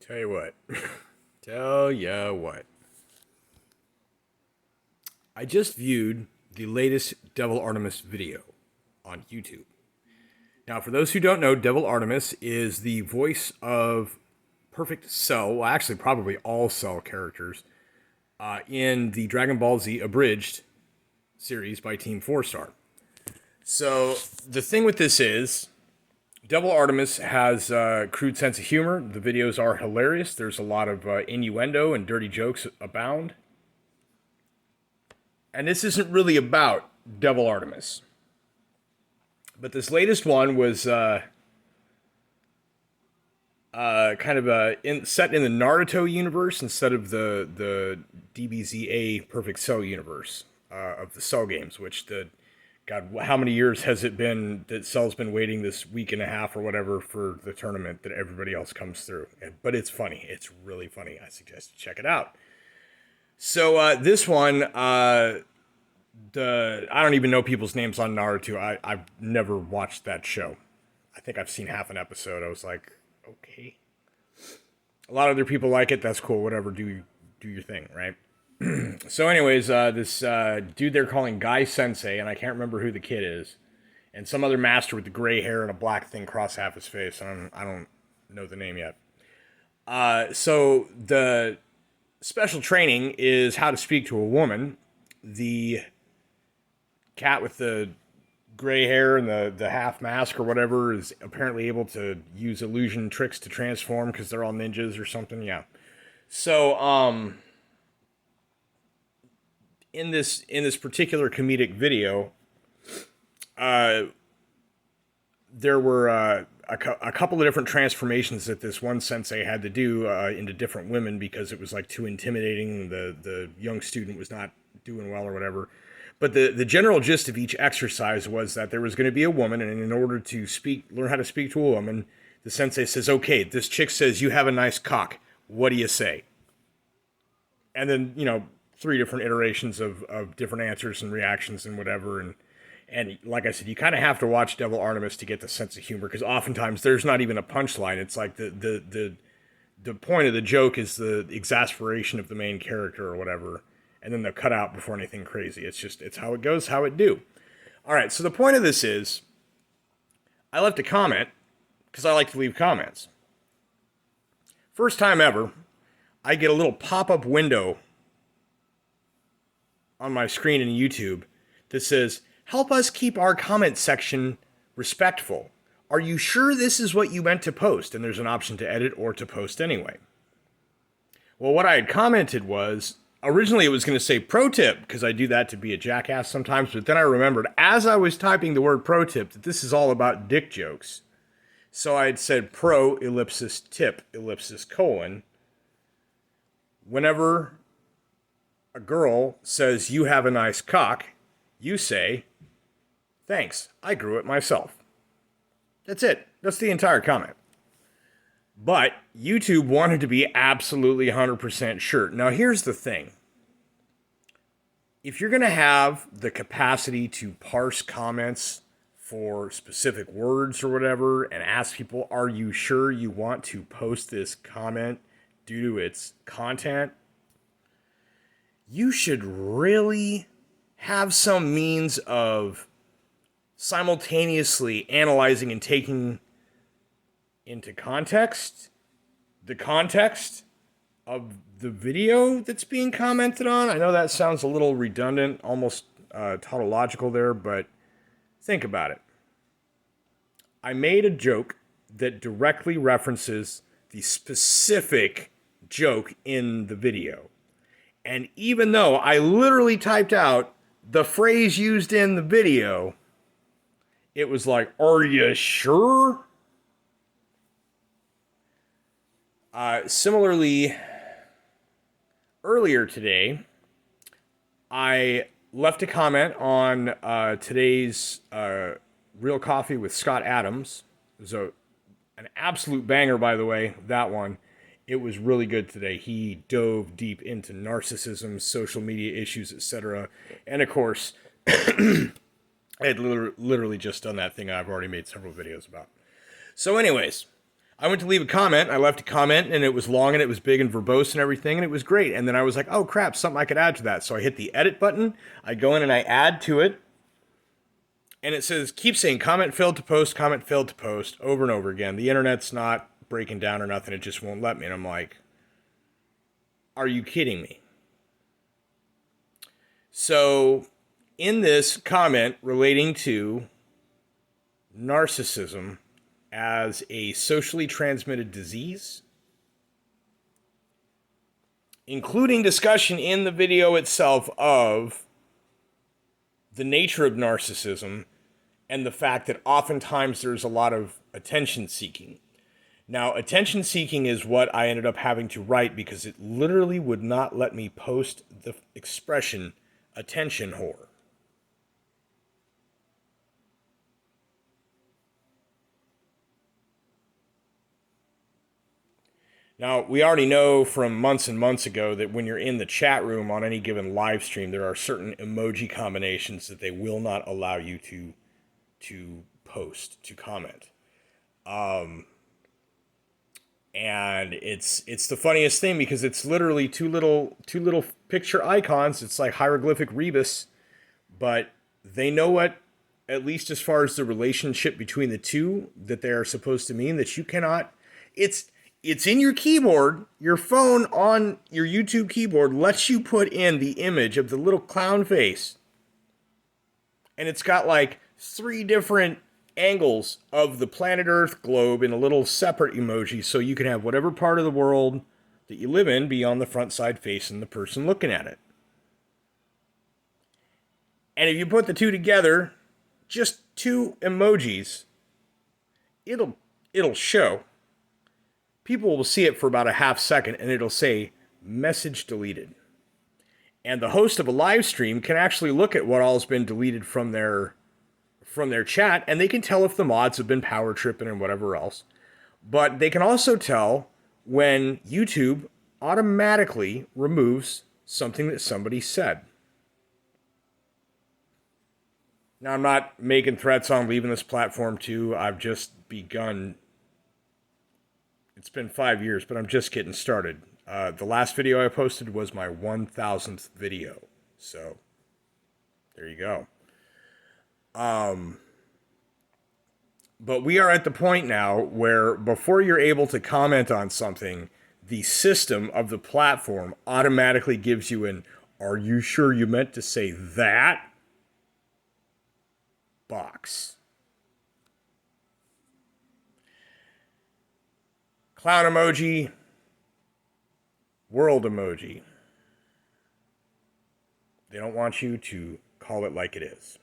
Tell you what. Tell ya what. I just viewed the latest Devil Artemis video on YouTube. Now, for those who don't know, Devil Artemis is the voice of Perfect Cell, well, actually, probably all Cell characters, in the Dragon Ball Z Abridged series by Team 4-Star. So, the thing with this is, Devil Artemis has a crude sense of humor. The videos are hilarious. There's a lot of innuendo and dirty jokes abound. And this isn't really about Devil Artemis. But this latest one was kind of set in the Naruto universe instead of the DBZA Perfect Cell universe of the Cell games, which God, how many years has it been that Cell's been waiting this week and a half or whatever for the tournament that everybody else comes through? But it's funny. It's really funny. I suggest you check it out. So this one, I don't even know people's names on Naruto. I've never watched that show. I think I've seen half an episode. I was like, okay. A lot of other people like it. That's cool. Whatever. Do your thing, right? So anyways, this dude they're calling Guy Sensei, and I can't remember who the kid is, and some other master with the gray hair and a black thing across half his face. I don't know the name yet. So the special training is how to speak to a woman. The cat with the gray hair and the half mask or whatever is apparently able to use illusion tricks to transform because they're all ninjas or something. Yeah. So in this particular comedic video, there were a couple of different transformations that this one sensei had to do into different women because it was like too intimidating. The young student was not doing well or whatever. But the general gist of each exercise was that there was going to be a woman, and in order to learn how to speak to a woman, the sensei says, "Okay, this chick says you have a nice cock. What do you say?" And then 3 different iterations of different answers and reactions and whatever. And like I said, you kind of have to watch Devil Artemis to get the sense of humor, because oftentimes there's not even a punchline. It's like the point of the joke is the exasperation of the main character or whatever, and then they'll cut out before anything crazy. It's how it goes, how it do. All right, so the point of this is, I left a comment, because I like to leave comments. First time ever, I get a little pop-up window on my screen in YouTube that says, "Help us keep our comment section respectful. Are you sure this is what you meant to post?" And there's an option to edit or to post anyway. Well, what I had commented was, originally it was going to say pro tip, because I do that to be a jackass sometimes, but then I remembered as I was typing the word pro tip that this is all about dick jokes. So I had said pro ellipsis tip ellipsis colon. Whenever a girl says you have a nice cock, you say, "Thanks, I grew it myself." That's it. That's the entire comment. But YouTube wanted to be absolutely 100% sure. Now here's the thing. If you're going to have the capacity to parse comments for specific words or whatever and ask people, "Are you sure you want to post this comment due to its content?" you should really have some means of simultaneously analyzing and taking into context the context of the video that's being commented on. I know that sounds a little redundant, almost tautological there, but think about it. I made a joke that directly references the specific joke in the video. And even though I literally typed out the phrase used in the video, it was like, "Are you sure?" Similarly, earlier today, I left a comment on today's Real Coffee with Scott Adams. It was an absolute banger, by the way, that one. It was really good today. He dove deep into narcissism, social media issues, etc. And of course, I had literally just done that thing I've already made several videos about. So anyways, I went to leave a comment. I left a comment, and it was long, and it was big and verbose and everything, and it was great. And then I was like, oh crap, something I could add to that. So I hit the edit button. I go in and I add to it, and it says, keep saying comment failed to post over and over again. The internet's not breaking down or nothing. It just won't let me. And I'm like, are you kidding me? So in this comment relating to narcissism as a socially transmitted disease, including discussion in the video itself of the nature of narcissism and the fact that oftentimes there's a lot of attention seeking. Now, attention seeking is what I ended up having to write because it literally would not let me post the expression attention whore. Now, we already know from months and months ago that when you're in the chat room on any given live stream, there are certain emoji combinations that they will not allow you to post, to comment. And it's the funniest thing because it's literally two little picture icons. It's like hieroglyphic rebus, but they know what, at least as far as the relationship between the two, that they are supposed to mean, that you cannot. It's in your keyboard. Your phone on your YouTube keyboard lets you put in the image of the little clown face. And it's got like 3 different angles of the planet Earth globe in a little separate emoji, so you can have whatever part of the world that you live in be on the front side facing the person looking at it. And if you put the two together, just 2 emojis, it'll show. People will see it for about a half second and it'll say message deleted. And the host of a live stream can actually look at what all's been deleted from their chat, and they can tell if the mods have been power tripping and whatever else. But they can also tell when YouTube automatically removes something that somebody said. Now, I'm not making threats on leaving this platform too. I've just begun. It's been 5 years, but I'm just getting started. The last video I posted was my 1,000th video. So, there you go. But we are at the point now where before you're able to comment on something, the system of the platform automatically gives you an "Are you sure you meant to say that?" box. Clown emoji, world emoji. They don't want you to call it like it is.